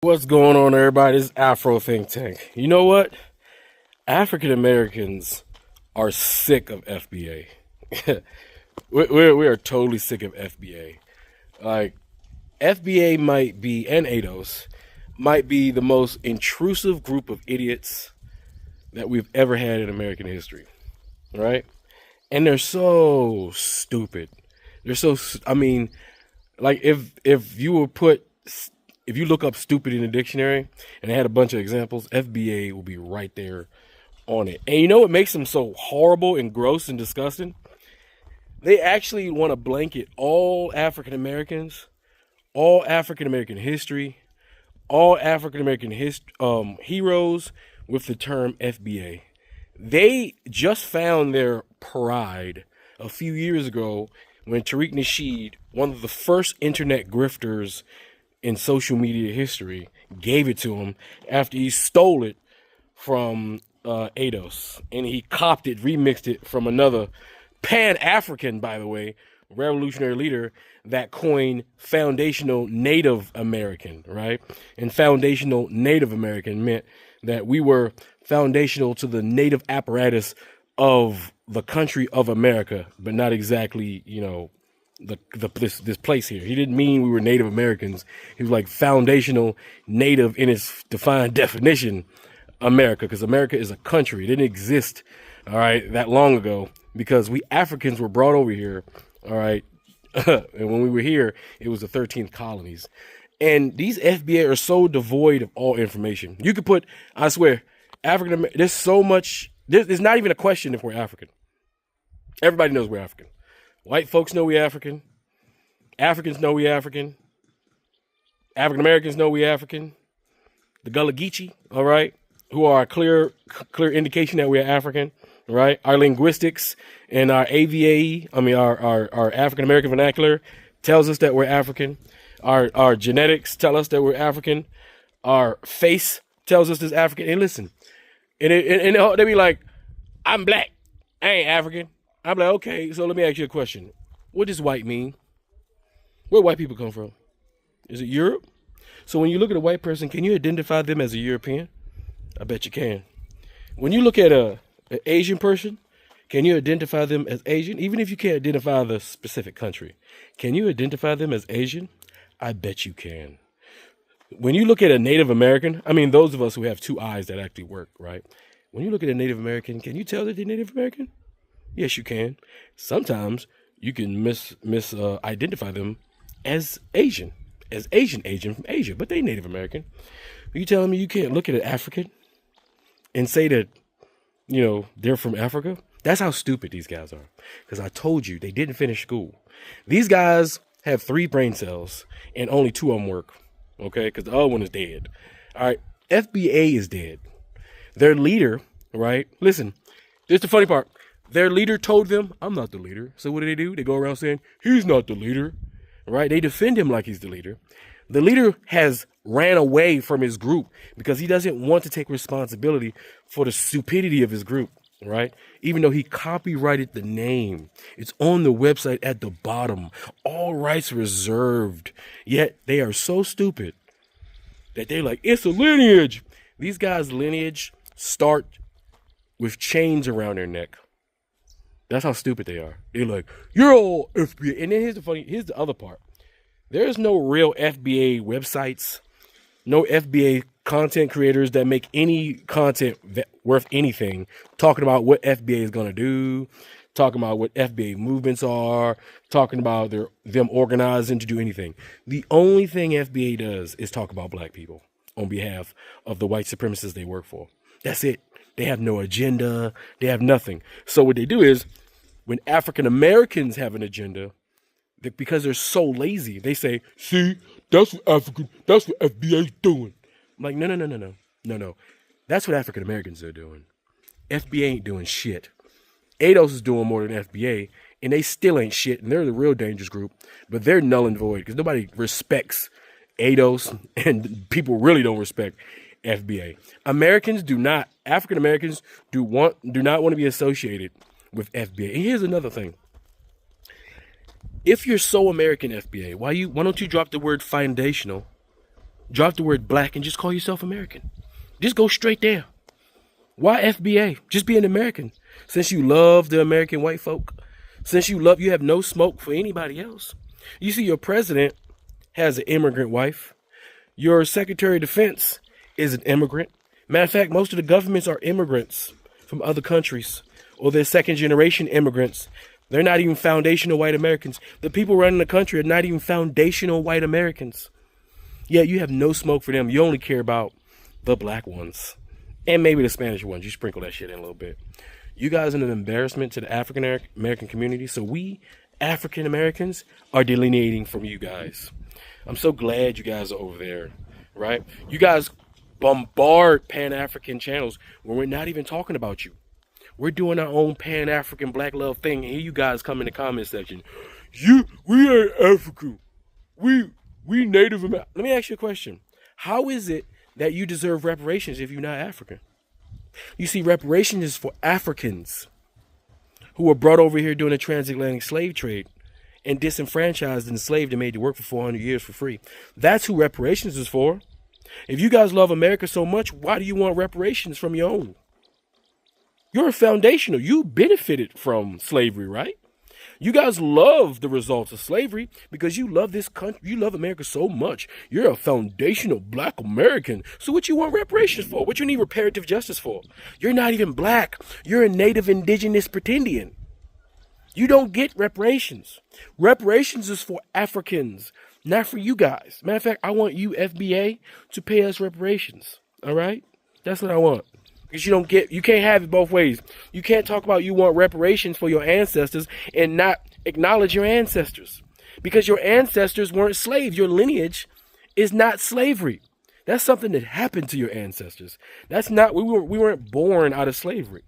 What's going on, everybody? This is Afro Think Tank. You know what? African Americans are sick of FBA. we are totally sick of FBA. Like, FBA might be, and ADOS, might be the most intrusive group of idiots that we've ever had in American history, right? And they're so stupid. They're so, I mean, like if you look up stupid in the dictionary and they had a bunch of examples, FBA will be right there on it. And you know what makes them so horrible and gross and disgusting? They actually want to blanket all African Americans, all African American history, all African American heroes with the term FBA. They just found their pride a few years ago when Tariq Nasheed, one of the first internet grifters in social media history, gave it to him after he stole it from ADOS. And he copped it, remixed it from another Pan-African, by the way, revolutionary leader that coined foundational Native American, right? And foundational Native American meant that we were foundational to the native apparatus of the country of America, but not exactly, you know, this place here. He didn't mean we were Native Americans. He was like foundational native in its defined definition, America, because America is a country. It didn't exist, all right, that long ago, because we Africans were brought over here, all right, and when we were here, it was the 13th colonies. And these FBA are so devoid of all information. You could put, I swear, there's so much, there's not even a question if we're African. Everybody knows we're African. White folks know we're African. Africans know we're African. African Americans know we're African. The Gullah Geechee, all right, who are a clear indication that we're African, right? Our linguistics and our AVAE, our African American vernacular tells us that we're African. Our genetics tell us that we're African. Our face tells us this African. And listen, and they be like, I'm black. I ain't African. I'm like, okay, so let me ask you a question. What does white mean? Where white people come from? Is it Europe? So when you look at a white person, can you identify them as a European? I bet you can. When you look at an Asian person, can you identify them as Asian? Even if you can't identify the specific country, can you identify them as Asian? I bet you can. When you look at a Native American, I mean, those of us who have two eyes that actually work, right? When you look at a Native American, can you tell that they're Native American? Yes, you can. Sometimes you can identify them as Asian from Asia, but they Native American. Are you telling me you can't look at an African and say that, you know, they're from Africa? That's how stupid these guys are. Because I told you, they didn't finish school. These guys have 3 brain cells and only 2 of them work. Okay, because the other one is dead. All right, FBA is dead. Their leader, right? Listen, this is the funny part. Their leader told them, I'm not the leader. So what do? They go around saying, he's not the leader, right? They defend him like he's the leader. The leader has ran away from his group because he doesn't want to take responsibility for the stupidity of his group, right? Even though he copyrighted the name. It's on the website at the bottom. All rights reserved. Yet they are so stupid that they're like, it's a lineage. These guys' lineage start with chains around their neck. That's how stupid they are. They're like, you're all FBA. And then here's the other part. There's no real FBA websites, no FBA content creators that make any content worth anything, talking about what FBA is going to do, talking about what FBA movements are, talking about them organizing to do anything. The only thing FBA does is talk about black people on behalf of the white supremacists they work for. That's it. They have no agenda. They have nothing. So what they do is when African Americans have an agenda, because they're so lazy, they say, see, that's what FBA is doing. I'm like, no. That's what African Americans are doing. FBA ain't doing shit. ADOS is doing more than FBA, and they still ain't shit, and they're the real dangerous group, but they're null and void because nobody respects ADOS, and people really don't respect FBA. African Americans do not want to be associated with FBA. And here's another thing. If you're so American FBA, why don't you drop the word foundational Drop the word black and just call yourself American. Just go straight there. Why FBA? Just be an American. Since you love the American white folk, since you have no smoke for anybody else. You see, your president has an immigrant wife. Your Secretary of Defense is an immigrant. Matter of fact, most of the governments are immigrants from other countries, or they're second generation immigrants. They're not even foundational white Americans. The people running the country are not even foundational white Americans. Yet you have no smoke for them. You only care about the black ones. And maybe the Spanish ones. You sprinkle that shit in a little bit. You guys are an embarrassment to the African American community. So we African Americans are delineating from you guys. I'm so glad you guys are over there, right? You guys bombard Pan-African channels when we're not even talking about you. We're doing our own Pan-African black love thing. And here you guys come in the comment section. We are African. We Native American. Let me ask you a question. How is it that you deserve reparations if you're not African? You see, reparations is for Africans who were brought over here during the transatlantic slave trade and disenfranchised and enslaved and made to work for 400 years for free. That's who reparations is for. If you guys love America so much, why do you want reparations from your own? You're foundational. You benefited from slavery, right? You guys love the results of slavery because you love this country. You love America so much. You're a foundational black American. So what you want reparations for? What you need reparative justice for? You're not even black. You're a native indigenous pretendian. You don't get reparations. Reparations is for Africans, not for you guys. Matter of fact, I want you, FBA, to pay us reparations. All right? That's what I want. Because you can't have it both ways. You can't talk about you want reparations for your ancestors and not acknowledge your ancestors. Because your ancestors weren't slaves. Your lineage is not slavery. That's something that happened to your ancestors. That's not, we weren't born out of slavery.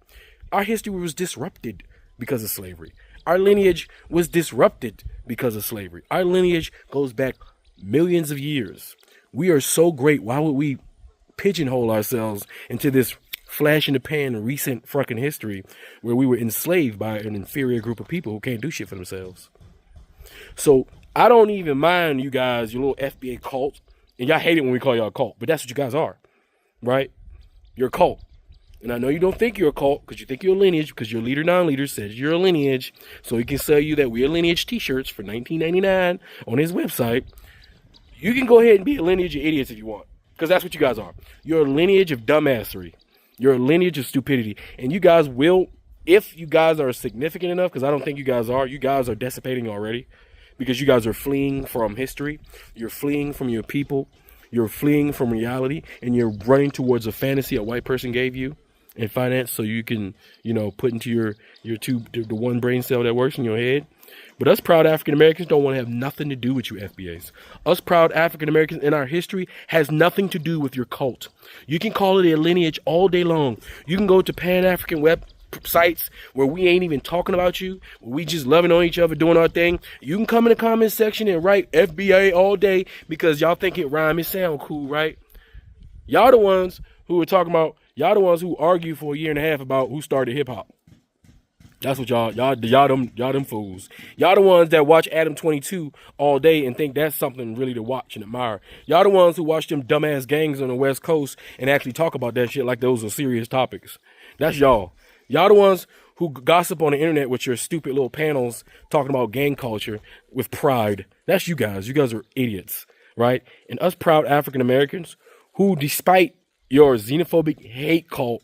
Our history was disrupted because of slavery. Our lineage was disrupted because of slavery. Our lineage goes back millions of years. We are so great. Why would we pigeonhole ourselves into this flash in the pan recent fucking history where we were enslaved by an inferior group of people who can't do shit for themselves? So I don't even mind you guys, your little FBA cult, and y'all hate it when we call y'all a cult, but that's what you guys are, right? You're a cult. And I know you don't think you're a cult because you think you're a lineage because your leader non-leader says you're a lineage, so he can sell you that we're lineage t-shirts for $19.99 on his website. You can go ahead and be a lineage of idiots if you want, because that's what you guys are. You're a lineage of dumbassery. You're a lineage of stupidity. And you guys will, if you guys are significant enough, because I don't think you guys are dissipating already, because you guys are fleeing from history. You're fleeing from your people. You're fleeing from reality, and you're running towards a fantasy a white person gave you in finance so you can, put into your the one brain cell that works in your head. But us proud African Americans don't want to have nothing to do with you FBAs. Us proud African Americans in our history has nothing to do with your cult. You can call it a lineage all day long. You can go to Pan-African websites where we ain't even talking about you, where we just loving on each other, doing our thing. You can come in the comment section and write FBA all day because y'all think it rhyme and sound cool, right? Y'all the ones who are talking about, y'all the ones who argue for a year and a half about who started hip hop. That's what y'all them fools. Y'all the ones that watch Adam 22 all day and think that's something really to watch and admire. Y'all the ones who watch them dumbass gangs on the West Coast and actually talk about that shit like those are serious topics. That's y'all. Y'all the ones who gossip on the internet with your stupid little panels talking about gang culture with pride. That's you guys. You guys are idiots, right? And us proud African Americans who, despite your xenophobic hate cult,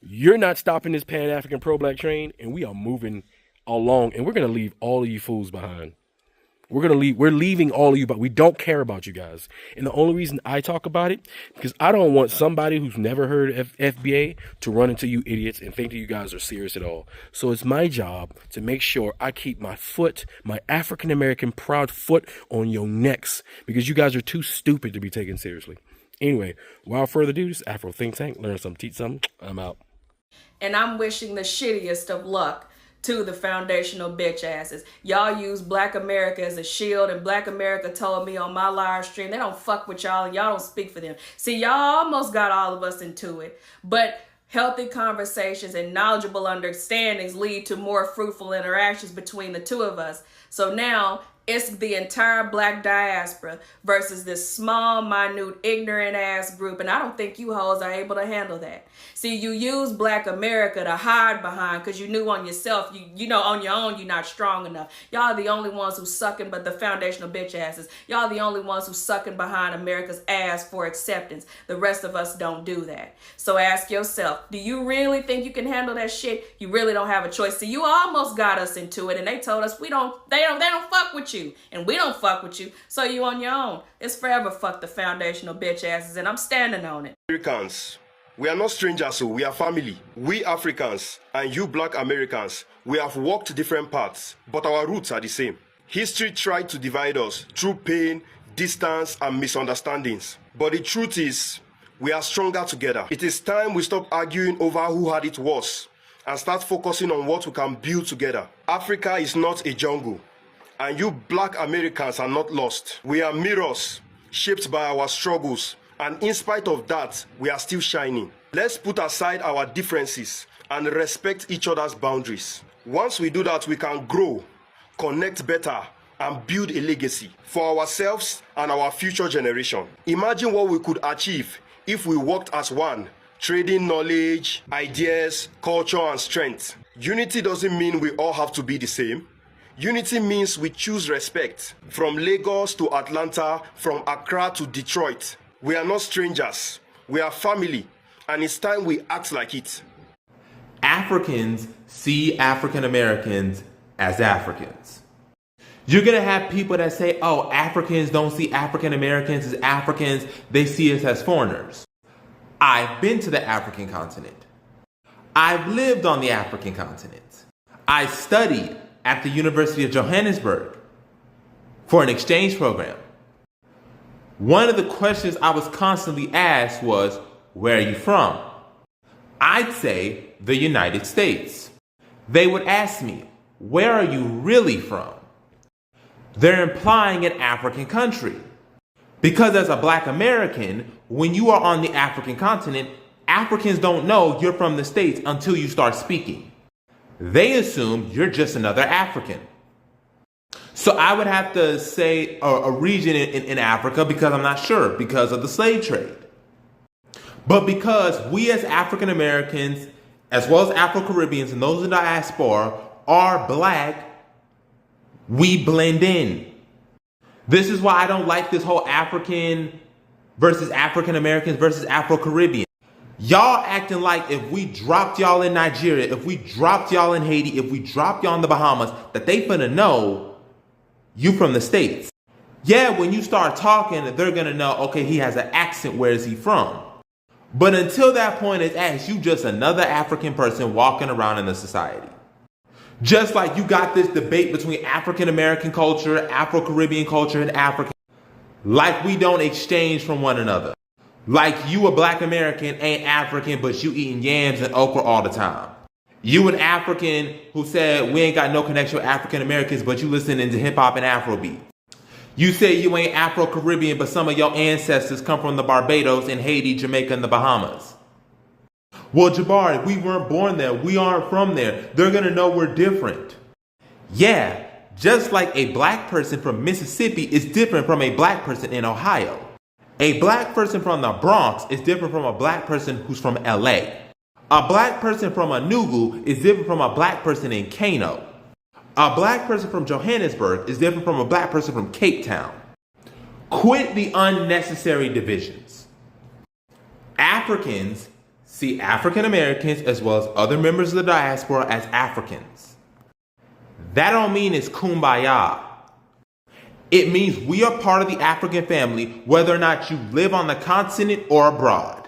you're not stopping this Pan-African pro-black train, and we are moving along, and we're going to leave all of you fools behind. We're leaving all of you, but we don't care about you guys. And the only reason I talk about it, because I don't want somebody who's never heard of FBA to run into you idiots and think that you guys are serious at all. So it's my job to make sure I keep my African-American proud foot on your necks, because you guys are too stupid to be taken seriously. Anyway, without further ado, this is Afro Think Tank. Learn something, teach something. I'm out. And I'm wishing the shittiest of luck to the foundational bitch asses. Y'all use Black America as a shield, and Black America told me on my live stream they don't fuck with y'all and y'all don't speak for them. See, y'all almost got all of us into it, but healthy conversations and knowledgeable understandings lead to more fruitful interactions between the two of us. So now It's the entire black diaspora versus this small, minute, ignorant ass group. And I don't think you hoes are able to handle that. See, you use black America to hide behind because you knew on yourself, you know on your own you're not strong enough. Y'all are the only ones who sucking but the foundational bitch asses. Y'all are the only ones who sucking behind America's ass for acceptance. The rest of us don't do that. So ask yourself, do you really think you can handle that shit? You really don't have a choice. See, you almost got us into it and they told us they don't fuck with you and we don't fuck with you, so you on your own. It's forever fuck the foundational bitch asses, and I'm standing on it. Americans, we are not strangers, so we are family. We Africans and you black Americans, we have walked different paths, but our roots are the same. History tried to divide us through pain, distance, and misunderstandings. But the truth is, we are stronger together. It is time we stop arguing over who had it worse and start focusing on what we can build together. Africa is not a jungle, and you black Americans are not lost. We are mirrors shaped by our struggles, and in spite of that, we are still shining. Let's put aside our differences and respect each other's boundaries. Once we do that, we can grow, connect better, and build a legacy for ourselves and our future generation. Imagine what we could achieve if we worked as one, trading knowledge, ideas, culture, and strength. Unity doesn't mean we all have to be the same. Unity means we choose respect. From Lagos to Atlanta, from Accra to Detroit. We are not strangers. We are family, and it's time we act like it. Africans see African Americans as Africans. You're going to have people that say, oh, Africans don't see African Americans as Africans, they see us as foreigners. I've been to the African continent. I've lived on the African continent. I studied at the University of Johannesburg for an exchange program. One of the questions I was constantly asked was, where are you from? I'd say the United States. They would ask me, where are you really from? They're implying an African country. Because as a black American, when you are on the African continent, Africans don't know you're from the States until you start speaking. They assume you're just another African. So I would have to say a region in Africa because I'm not sure, because of the slave trade. But because we as African Americans, as well as Afro-Caribbeans and those in the diaspora, are black, we blend in. This is why I don't like this whole African versus African Americans versus Afro-Caribbean. Y'all acting like if we dropped y'all in Nigeria, if we dropped y'all in Haiti, if we dropped y'all in the Bahamas, that they finna know you from the States. Yeah, when you start talking, they're gonna know, okay, he has an accent, where is he from? But until that point is asked, you just another African person walking around in the society. Just like you got this debate between African American culture, Afro-Caribbean culture, and African. Like we don't exchange from one another. Like you a black American ain't African, but you eating yams and okra all the time. You an African who said we ain't got no connection with African Americans, but you listening to hip hop and Afrobeat. You say you ain't Afro-Caribbean, but some of your ancestors come from the Barbados and Haiti, Jamaica, and the Bahamas. Well, Jabari, we weren't born there. We aren't from there. They're going to know we're different. Yeah, just like a black person from Mississippi is different from a black person in Ohio. A black person from the Bronx is different from a black person who's from LA. A black person from Enugu is different from a black person in Kano. A black person from Johannesburg is different from a black person from Cape Town. Quit the unnecessary divisions. Africans see African Americans as well as other members of the diaspora as Africans. That don't mean it's kumbaya. It means we are part of the African family whether or not you live on the continent or abroad.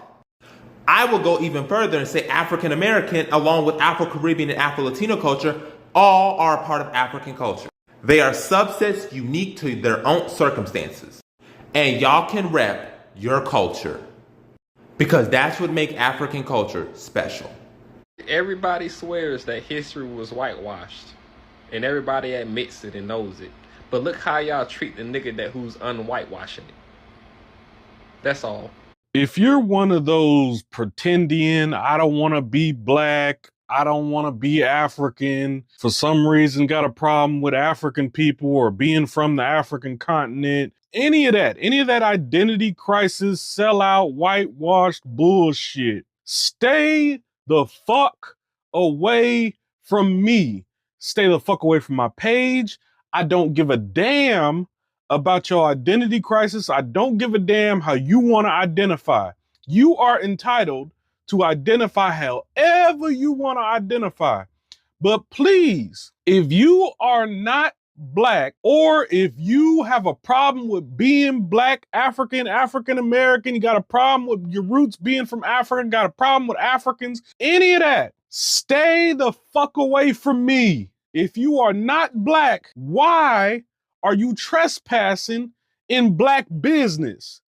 I will go even further and say African American along with Afro-Caribbean and Afro-Latino culture all are a part of African culture. They are subsets unique to their own circumstances. And y'all can rep your culture. Because that's what makes African culture special. Everybody swears that history was whitewashed. And everybody admits it and knows it. But look how y'all treat the nigga who's unwhitewashing it. That's all. If you're one of those pretending I don't want to be black, I don't want to be African, for some reason got a problem with African people or being from the African continent. Any of that identity crisis, sellout, whitewashed bullshit. Stay the fuck away from me. Stay the fuck away from my page. I don't give a damn about your identity crisis. I don't give a damn how you want to identify. You are entitled to identify however you want to identify. But please, if you are not Black, or if you have a problem with being Black, African, African American, you got a problem with your roots being from Africa, got a problem with Africans, any of that, stay the fuck away from me. If you are not Black, why are you trespassing in Black business?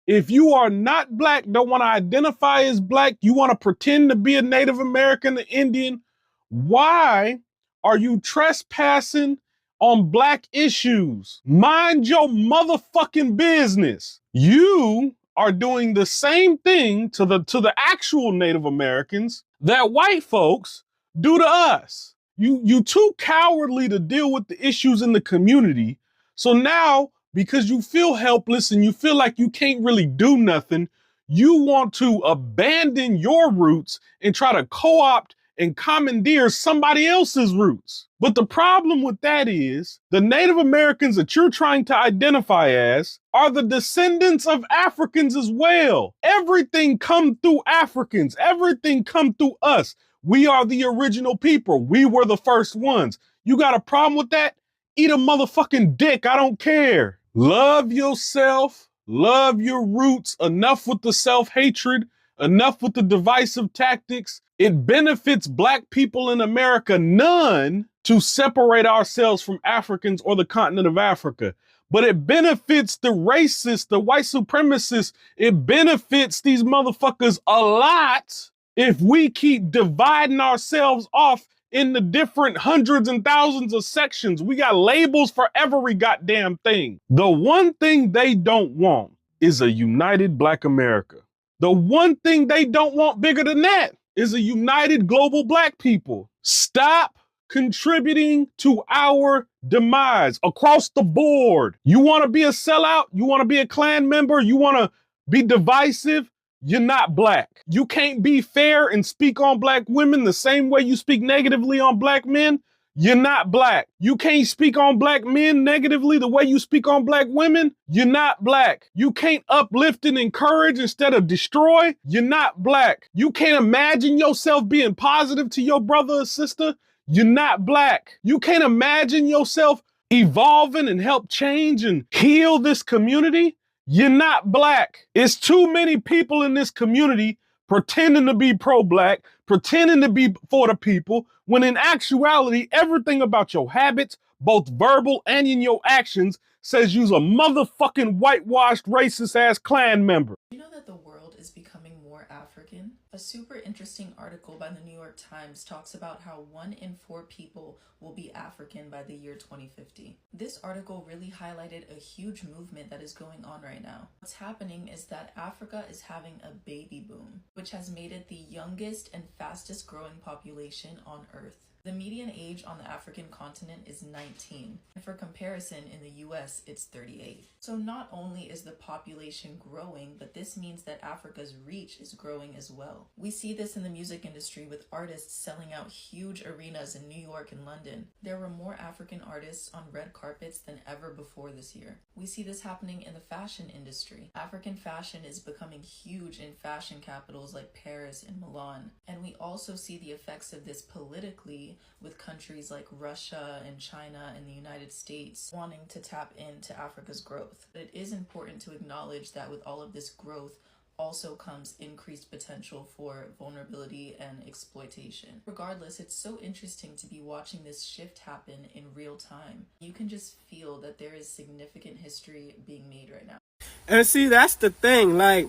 If you are not Black, don't want to identify as Black, you want to pretend to be a Native American, an Indian, why are you trespassing on Black issues? Mind your motherfucking business. You are doing the same thing to the actual Native Americans that white folks do to us. You too cowardly to deal with the issues in the community. So now, because you feel helpless and you feel like you can't really do nothing, you want to abandon your roots and try to co-opt and commandeer somebody else's roots. But the problem with that is the Native Americans that you're trying to identify as are the descendants of Africans as well. Everything come through Africans. Everything come through us. We are the original people. We were the first ones. You got a problem with that? Eat a motherfucking dick. I don't care. Love yourself. Love your roots. Enough with the self-hatred. Enough with the divisive tactics. It benefits Black people in America none to separate ourselves from Africans or the continent of Africa. But it benefits the racists, the white supremacists. It benefits these motherfuckers a lot if we keep dividing ourselves off in the different hundreds and thousands of sections. We got labels for every goddamn thing. The one thing they don't want is a united Black America. The one thing they don't want bigger than that is a united global Black people. Stop contributing to our demise across the board. You want to be a sellout? You want to be a Klan member? You want to be divisive? You're not Black. You can't be fair and speak on Black women the same way you speak negatively on Black men. You're not Black. You can't speak on Black men negatively the way you speak on Black women. You're not Black. You can't uplift and encourage instead of destroy. You're not Black. You can't imagine yourself being positive to your brother or sister. You're not Black. You can't imagine yourself evolving and help change and heal this community. You're not Black. It's too many people in this community pretending to be pro-Black, pretending to be for the people, when in actuality, everything about your habits, both verbal and in your actions, says you's a motherfucking whitewashed racist ass Klan member. You know that the world is becoming more African? A super interesting article by the New York Times talks about how 1 in 4 people will be African by the year 2050. This article really highlighted a huge movement that is going on right now. What's happening is that Africa is having a baby boom, which has made it the youngest and fastest growing population on Earth. The median age on the African continent is 19, and for comparison, in the US, it's 38. So not only is the population growing, but this means that Africa's reach is growing as well. We see this in the music industry with artists selling out huge arenas in New York and London. There were more African artists on red carpets than ever before this year. We see this happening in the fashion industry. African fashion is becoming huge in fashion capitals like Paris and Milan. And we also see the effects of this politically with countries like Russia and China and the United States wanting to tap into Africa's growth. But it is important to acknowledge that with all of this growth also comes increased potential for vulnerability and exploitation. Regardless, it's so interesting to be watching this shift happen in real time. You can just feel that there is significant history being made right now. And see, that's the thing, like,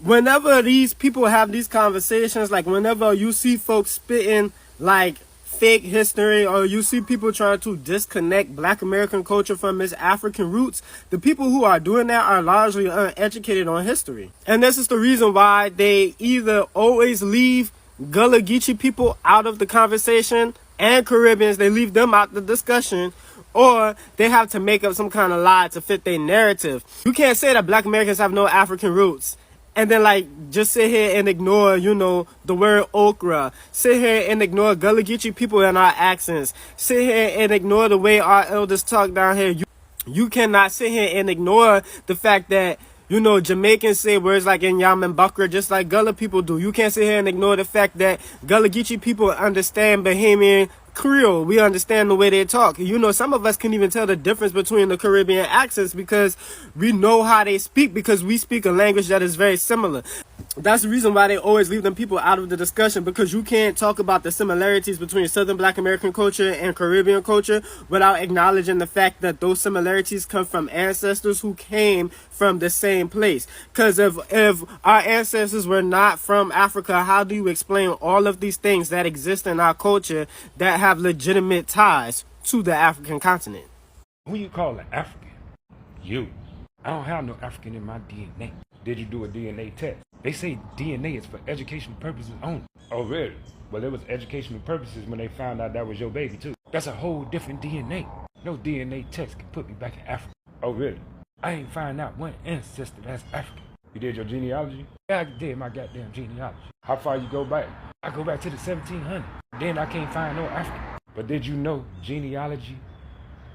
whenever these people have these conversations, like whenever you see folks spitting like fake history, or you see people trying to disconnect Black American culture from its African roots, the people who are doing that are largely uneducated on history. And this is the reason why they either always leave Gullah Geechee people out of the conversation, and Caribbeans, they leave them out the discussion, or they have to make up some kind of lie to fit their narrative. You can't say that Black Americans have no African roots and then like just sit here and ignore, you know, the word okra. Sit here and ignore Gullah Geechee people and our accents. Sit here and ignore the way our elders talk down here. You cannot sit here and ignore the fact that, you know, Jamaicans say words like Inyam and Bakra just like Gullah people do. You can't sit here and ignore the fact that Gullah Geechee people understand Bahamian Creole. We understand the way they talk. You know, some of us can even tell the difference between the Caribbean accents because we know how they speak, because we speak a language that is very similar. That's the reason why they always leave them people out of the discussion, because you can't talk about the similarities between Southern Black American culture and Caribbean culture without acknowledging the fact that those similarities come from ancestors who came from the same place. Because if our ancestors were not from Africa, how do you explain all of these things that exist in our culture that have legitimate ties to the African continent? Who you calling African? You. I don't have no African in my DNA. Did you do a DNA test? They say DNA is for educational purposes only. Oh, really? Well, it was educational purposes when they found out that was your baby, too. That's a whole different DNA. No DNA test can put me back in Africa. Oh, really? I ain't find out one ancestor that's African. You did your genealogy? Yeah, I did my goddamn genealogy. How far you go back? I go back to the 1700s. Then I can't find no African. But did you know genealogy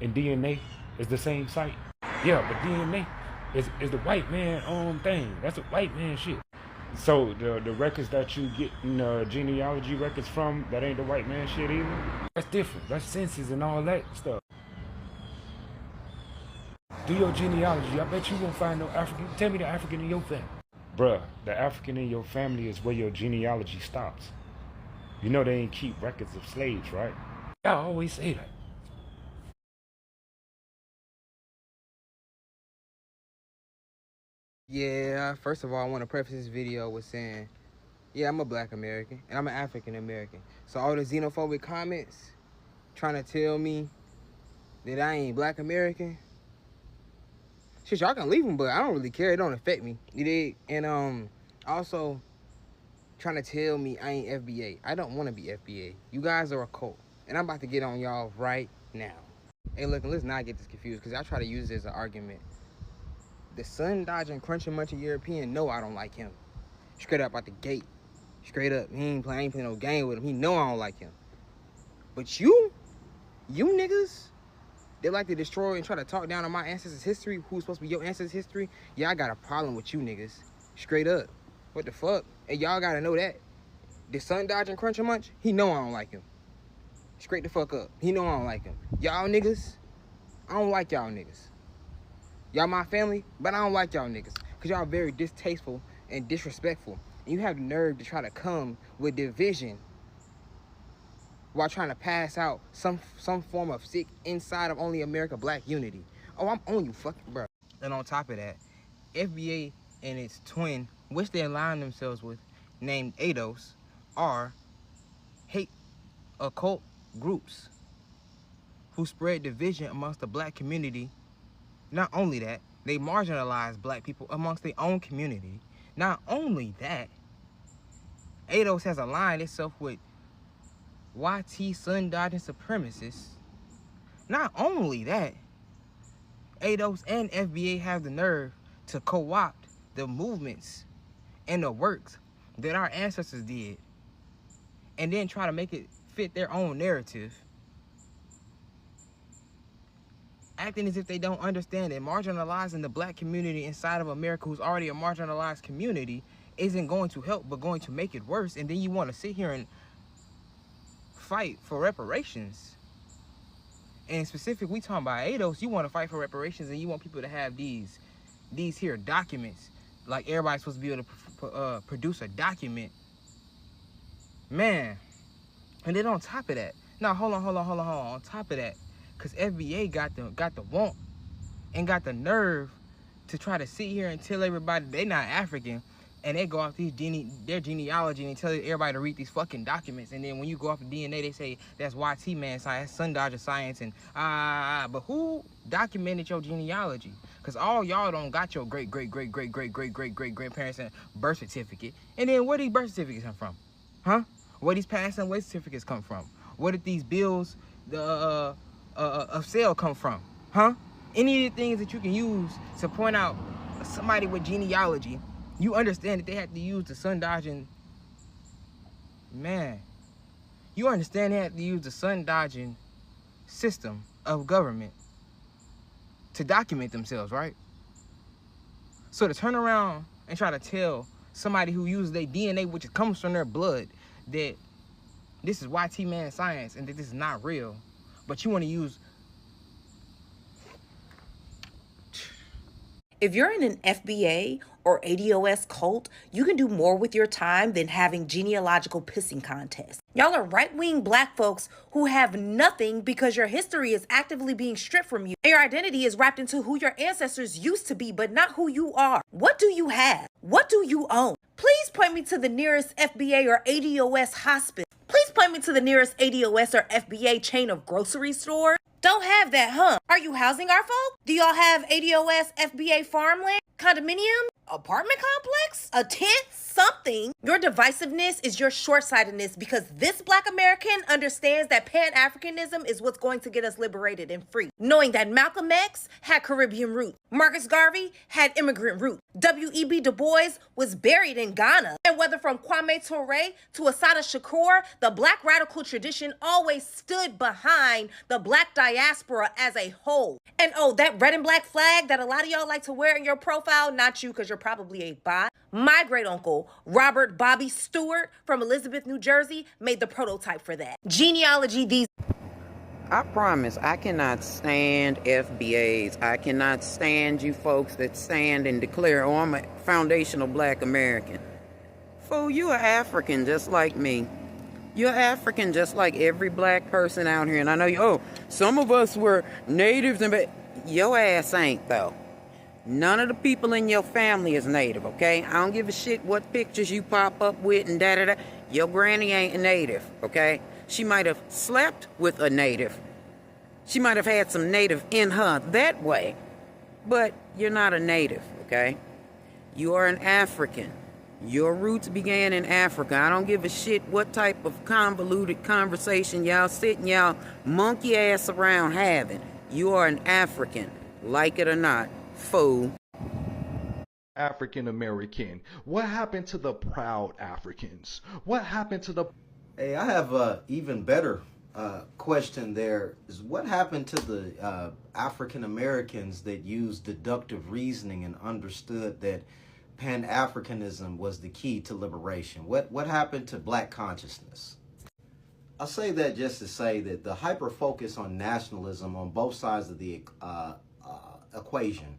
and DNA is the same site? Yeah, but DNA is the white man thing. That's a white man shit. So the records that you get in genealogy records from, that ain't the white man shit either. That's different. That's census and all that stuff. Do your genealogy. I bet you won't find no African. Tell me the African in your family. Bruh, the African in your family is where your genealogy stops. You know they ain't keep records of slaves, right? I always say that. Yeah, first of all, I want to preface this video with saying, yeah, I'm a Black American, and I'm an African American. So all the xenophobic comments trying to tell me that I ain't Black American, shit, y'all can leave them, but I don't really care. It don't affect me. You dig? And also trying to tell me I ain't FBA. I don't want to be FBA. You guys are a cult, and I'm about to get on y'all right now. Hey, look, let's not get this confused, because I try to use this as an argument. The sun-dodging, crunching-munching European, no, I don't like him. Straight up out the gate. Straight up. I ain't playing no game with him. He know I don't like him. But you niggas, they like to destroy and try to talk down on my ancestors' history, who's supposed to be your ancestors' history. Yeah, I got a problem with you niggas. Straight up. What the fuck? And y'all gotta know that. The sun-dodging, crunching-munch, he know I don't like him. Straight the fuck up. He know I don't like him. Y'all niggas, I don't like y'all niggas. Y'all my family, but I don't like y'all niggas. Because y'all very distasteful and disrespectful. And you have the nerve to try to come with division while trying to pass out some form of sick inside of only America Black unity. Oh, I'm on you, fucking bro. And on top of that, FBA and its twin, which they align themselves with, named ADOS, are hate occult groups who spread division amongst the Black community. Not only that, they marginalize Black people amongst their own community. Not only that, ADOS has aligned itself with YT sun-dodging supremacists. Not only that, ADOS and FBA have the nerve to co-opt the movements and the works that our ancestors did and then try to make it fit their own narrative, acting as if they don't understand it. Marginalizing the Black community inside of America, who's already a marginalized community, isn't going to help but going to make it worse. And then you want to sit here and fight for reparations. And specifically, we talking about ADOS, you want to fight for reparations and you want people to have these here documents. Like everybody's supposed to be able to produce a document. Man. And then on top of that, now hold on. On top of that, because FBA got the want and got the nerve to try to sit here and tell everybody they not African, and they go off their genealogy and tell everybody to read these fucking documents, and then when you go off of DNA, they say that's YT man science, sun-dodger science, and but who documented your genealogy? Because all y'all don't got your great-great-great-great-great-great-great-great-grandparents and birth certificate, and then where these birth certificates come from? Huh? Where these passing away certificates come from? Where did these bills of sale come from? Huh? Any of the things that you can use to point out somebody with genealogy, you understand that they had to use the sun dodging, man, you understand they had to use the sun dodging system of government to document themselves, right? So to turn around and try to tell somebody who uses their DNA, which comes from their blood, that this is YT man science and that this is not real, but you want to use. If you're in an FBA or ADOS cult, you can do more with your time than having genealogical pissing contests. Y'all are right-wing black folks who have nothing because your history is actively being stripped from you. And your identity is wrapped into who your ancestors used to be, but not who you are. What do you have? What do you own? Please point me to the nearest FBA or ADOS hospice. Please point me to the nearest ADOS or FBA chain of grocery stores. Don't have that, huh? Are you housing our folk? Do y'all have ADOS, FBA farmland, condominium, apartment complex, a tent, something? Your divisiveness is your short-sightedness because this Black American understands that Pan-Africanism is what's going to get us liberated and free. Knowing that Malcolm X had Caribbean roots, Marcus Garvey had immigrant roots, W.E.B. Du Bois was buried in Ghana, and whether from Kwame Ture to Assata Shakur, the Black radical tradition always stood behind the Black diaspora as a whole. And oh, that red and black flag that a lot of y'all like to wear in your profile, not you because you're probably a bot. My great uncle, Robert Bobby Stewart from Elizabeth, New Jersey, made the prototype for that. Genealogy, these. I promise I cannot stand FBAs. I cannot stand you folks that stand and declare, oh, I'm a foundational Black American. Fool, you are African just like me. You're African just like every black person out here. And I know some of us were natives, but your ass ain't though. None of the people in your family is native, okay? I don't give a shit what pictures you pop up with and da-da-da. Your granny ain't a native, okay? She might have slept with a native. She might have had some native in her that way. But you're not a native, okay? You are an African. Your roots began in Africa. I don't give a shit what type of convoluted conversation y'all sitting y'all monkey ass around having. You are an African, like it or not. Fool. African American. What happened to the proud Africans? What happened to the... Hey, I have a even better question there. Is what happened to the African Americans that used deductive reasoning and understood that Pan-Africanism was the key to liberation? What happened to Black consciousness? I say that just to say that the hyper-focus on nationalism on both sides of the equation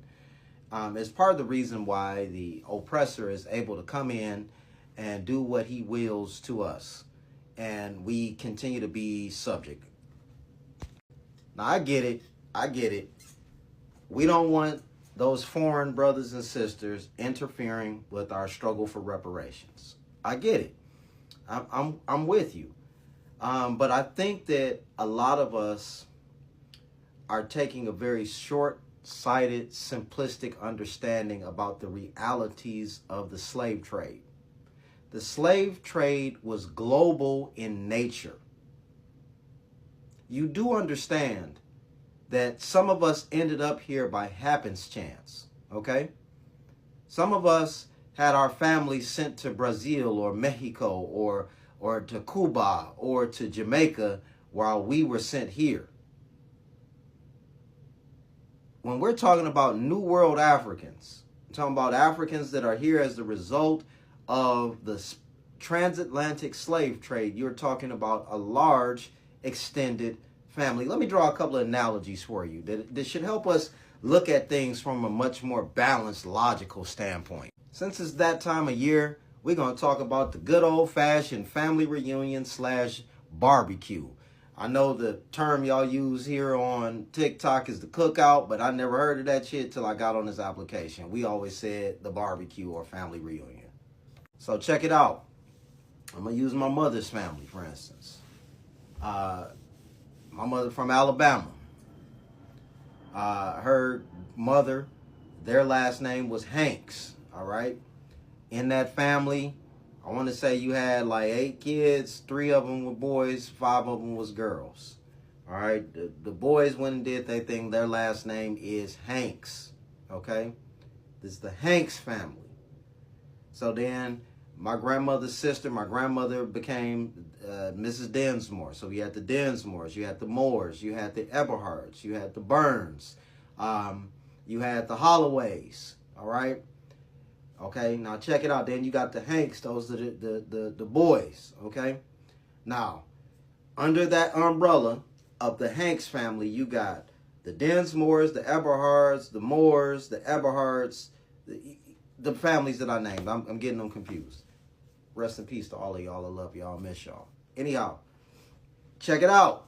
is part of the reason why the oppressor is able to come in and do what he wills to us, and we continue to be subject. Now, I get it. We don't want those foreign brothers and sisters interfering with our struggle for reparations. I get it. I'm with you. But I think that a lot of us are taking a very short-sighted, simplistic understanding about the realities of the slave trade. The slave trade was global in nature. You do understand that some of us ended up here by happenstance, okay? Some of us had our families sent to Brazil or Mexico or to Cuba or to Jamaica while we were sent here. When we're talking about New World Africans, we're talking about Africans that are here as the result of the transatlantic slave trade, you're talking about a large, extended family. Let me draw a couple of analogies for you that should help us look at things from a much more balanced, logical standpoint. Since it's that time of year, we're going to talk about the good old-fashioned family reunion / barbecue. I know the term y'all use here on TikTok is the cookout, but I never heard of that shit till I got on this application. We always said the barbecue or family reunion. So check it out. I'm going to use my mother's family, for instance. My mother from Alabama. Her mother, their last name was Hanks, all right? In that family I want to say you had like 8 kids, 3 of them were boys, 5 of them was girls. All right, the boys went and did their thing. Their last name is Hanks. Okay, this is the Hanks family. So then my grandmother's sister, my grandmother became Mrs. Densmore. So you had the Densmores, you had the Moores, you had the Eberhards, you had the Burns, you had the Holloways. All right. Okay, now check it out. Then you got the Hanks. Those are the boys. Okay. Now, under that umbrella of the Hanks family, you got the Densmores, the Eberhards, the Moores, the Eberhards, the families that I named. I'm getting them confused. Rest in peace to all of y'all. I love y'all. Miss y'all. Anyhow, check it out.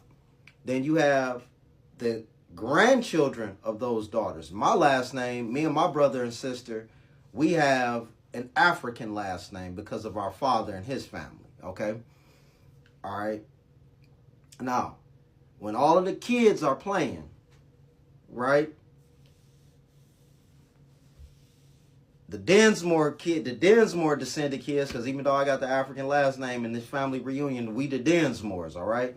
Then you have the grandchildren of those daughters. My last name, me and my brother and sister, we have an African last name because of our father and his family. Okay? All right? Now, when all of the kids are playing, right? The Densmore descended kids, because even though I got the African last name in this family reunion, we the Densmores, all right?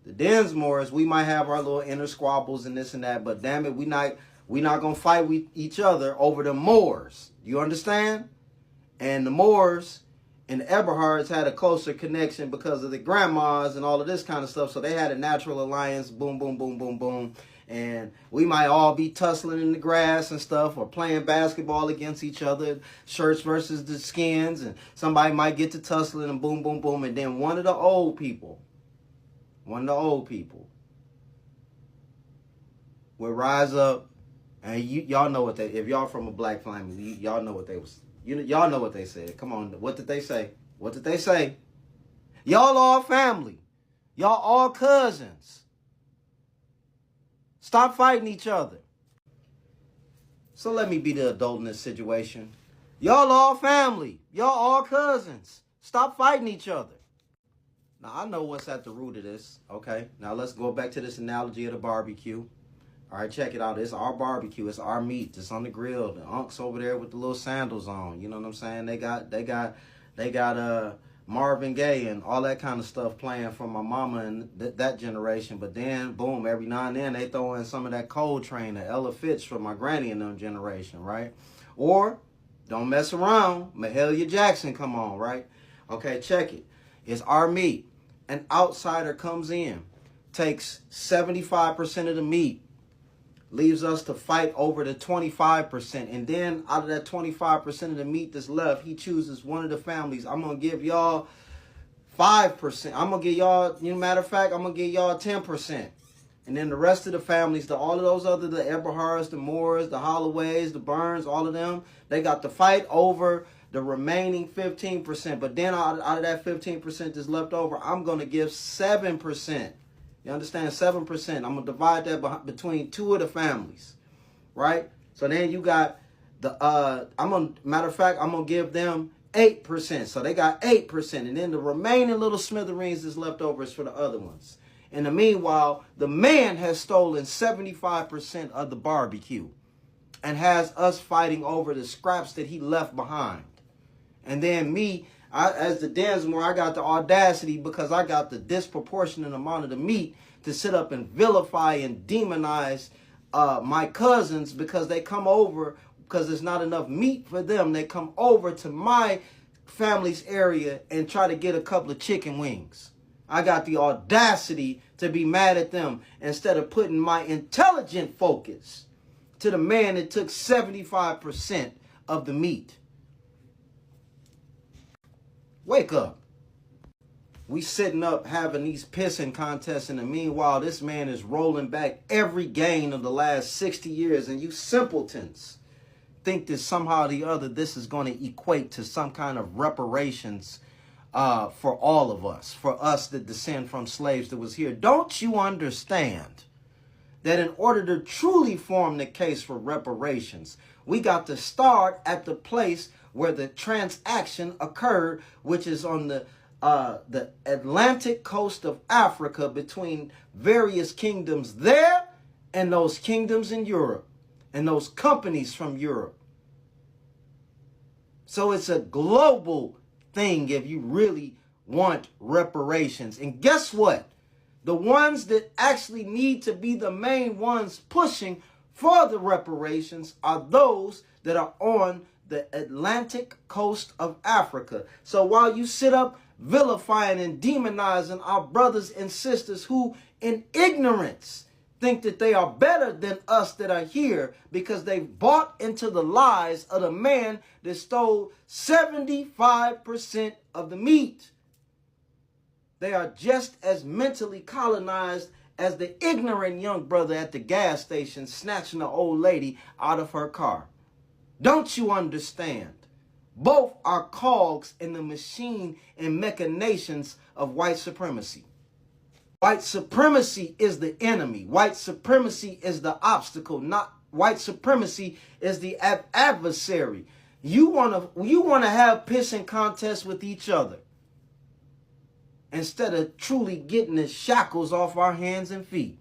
The Densmores, we might have our little inner squabbles and this and that, but damn it, we not gonna fight with each other over the Moors. You understand? And the Moors and the Eberhards had a closer connection because of the grandmas and all of this kind of stuff. So they had a natural alliance. Boom, boom, boom, boom, boom. And we might all be tussling in the grass and stuff, or playing basketball against each other, shirts versus the skins, and somebody might get to tussling and boom, boom, boom. And then one of the old people would rise up, and y'all know what they, if y'all from a black family, y'all know what they was, y'all know what they said. Come on, what did they say? What did they say? Y'all all family. Y'all all cousins. Stop fighting each other. So let me be the adult in this situation. Y'all all family. Y'all all cousins. Stop fighting each other. Now, I know what's at the root of this. Okay, now let's go back to this analogy of the barbecue. All right, check it out. It's our barbecue. It's our meat. It's on the grill. The unks over there with the little sandals on. You know what I'm saying? They got Marvin Gaye and all that kind of stuff playing from my mama and that generation. But then, boom, every now and then they throw in some of that Coltrane, the Ella Fitz from my granny and them generation, right? Or, don't mess around, Mahalia Jackson come on, right? Okay, check it. It's our meat. An outsider comes in, takes 75% of the meat, leaves us to fight over the 25%. And then out of that 25% of the meat that's left, he chooses one of the families. I'm going to give y'all 5%. I'm going to give y'all, matter of fact, I'm going to give y'all 10%. And then the rest of the families, all of those other, the Eberhards, the Moores, the Holloways, the Burns, all of them, they got to fight over the remaining 15%. But then out of that 15% that's left over, I'm going to give 7%. You understand? 7%. I'm going to divide that between 2 of the families, right? So then you got the, matter of fact, I'm going to give them 8%. So they got 8%. And then the remaining little smithereens that's left over is for the other ones. In the meanwhile, the man has stolen 75% of the barbecue and has us fighting over the scraps that he left behind. And then me, as the Densmore, I got the audacity, because I got the disproportionate amount of the meat, to sit up and vilify and demonize my cousins because they come over, because there's not enough meat for them. They come over to my family's area and try to get a couple of chicken wings. I got the audacity to be mad at them instead of putting my intelligent focus to the man that took 75% of the meat. Wake up. We sitting up having these pissing contests, and meanwhile, this man is rolling back every gain of the last 60 years, and you simpletons think that somehow or the other this is going to equate to some kind of reparations for all of us, for us that descend from slaves that was here. Don't you understand that in order to truly form the case for reparations, we got to start at the place where the transaction occurred, which is on the Atlantic coast of Africa, between various kingdoms there and those kingdoms in Europe and those companies from Europe. So it's a global thing if you really want reparations. And guess what? The ones that actually need to be the main ones pushing for the reparations are those that are on the Atlantic coast of Africa. So while you sit up vilifying and demonizing our brothers and sisters who in ignorance think that they are better than us that are here because they've bought into the lies of the man that stole 75% of the meat, they are just as mentally colonized as the ignorant young brother at the gas station snatching the old lady out of her car. Don't you understand? Both are cogs in the machine and machinations of white supremacy. White supremacy is the enemy. White supremacy is the obstacle. Not white supremacy is the adversary. You wanna have pissing contests with each other instead of truly getting the shackles off our hands and feet.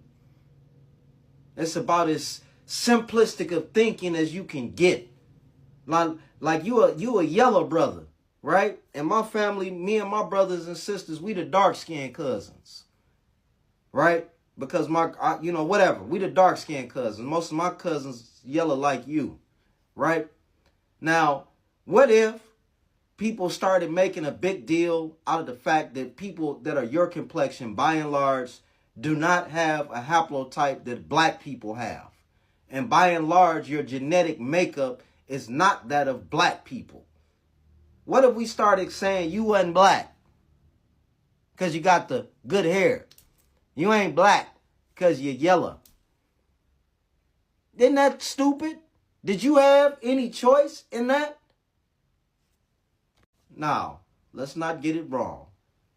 It's about as simplistic of thinking as you can get. Like you a yellow brother, right? And my family, me and my brothers and sisters, we the dark-skinned cousins, right? Because whatever, we the dark-skinned cousins. Most of my cousins yellow like you, right? Now, what if people started making a big deal out of the fact that people that are your complexion, by and large, do not have a haplotype that black people have. And by and large, your genetic makeup is not that of black people. What if we started saying you wasn't black because you got the good hair? You ain't black because you're yellow. Isn't that stupid? Did you have any choice in that? Now, let's not get it wrong.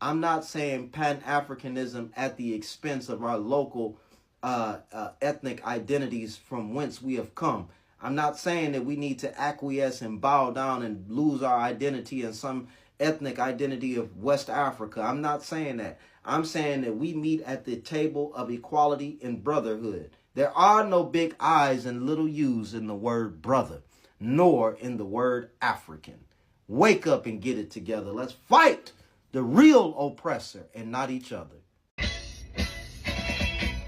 I'm not saying Pan-Africanism at the expense of our local ethnic identities from whence we have come. I'm not saying that we need to acquiesce and bow down and lose our identity in some ethnic identity of West Africa. I'm not saying that. I'm saying that we meet at the table of equality and brotherhood. There are no big I's and little U's in the word brother, nor in the word African. Wake up and get it together. Let's fight the real oppressor and not each other.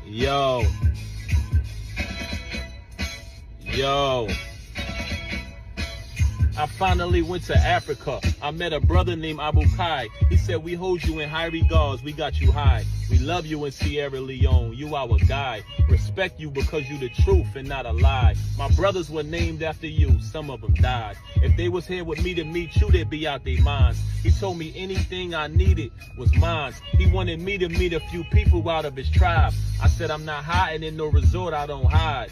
Yo. I finally went to Africa. I met a brother named Abu Kai. He said, we hold you in high regards. We got you high. We love you in Sierra Leone. You our guy. Respect you because you the truth and not a lie. My brothers were named after you. Some of them died. If they was here with me to meet you, they'd be out their minds. He told me anything I needed was mine. He wanted me to meet a few people out of his tribe. I said, I'm not hiding in no resort. I don't hide.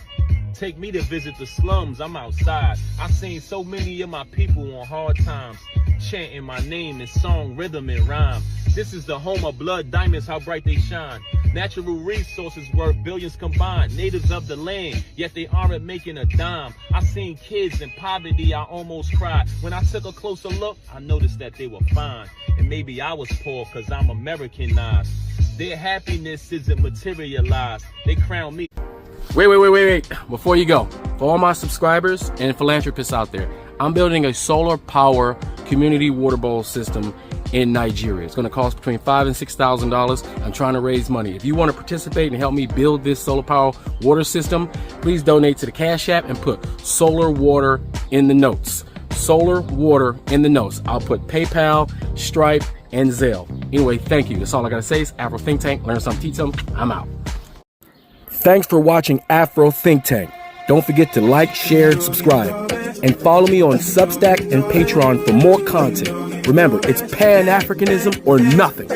Take me to visit the slums, I'm outside. I seen so many of my people on hard times, chanting my name in song, rhythm, and rhyme. This is the home of blood diamonds, how bright they shine. Natural resources worth billions combined. Natives of the land, yet they aren't making a dime. I seen kids in poverty, I almost cried. When I took a closer look, I noticed that they were fine. And maybe I was poor cause I'm Americanized. Their happiness isn't materialized. They crown me. Wait. Before you go, for all my subscribers and philanthropists out there, I'm building a solar power community water bowl system in Nigeria. It's going to cost between $5,000 and $6,000. I'm trying to raise money. If you want to participate and help me build this solar power water system, please donate to the Cash App and put solar water in the notes. Solar water in the notes. I'll put PayPal, Stripe, and Zelle. Anyway, thank you. That's all I got to say. It's Afro Think Tank. Learn something, teach something. I'm out. Thanks for watching Afro Think Tank. Don't forget to like, share, and subscribe. And follow me on Substack and Patreon for more content. Remember, it's Pan-Africanism or nothing.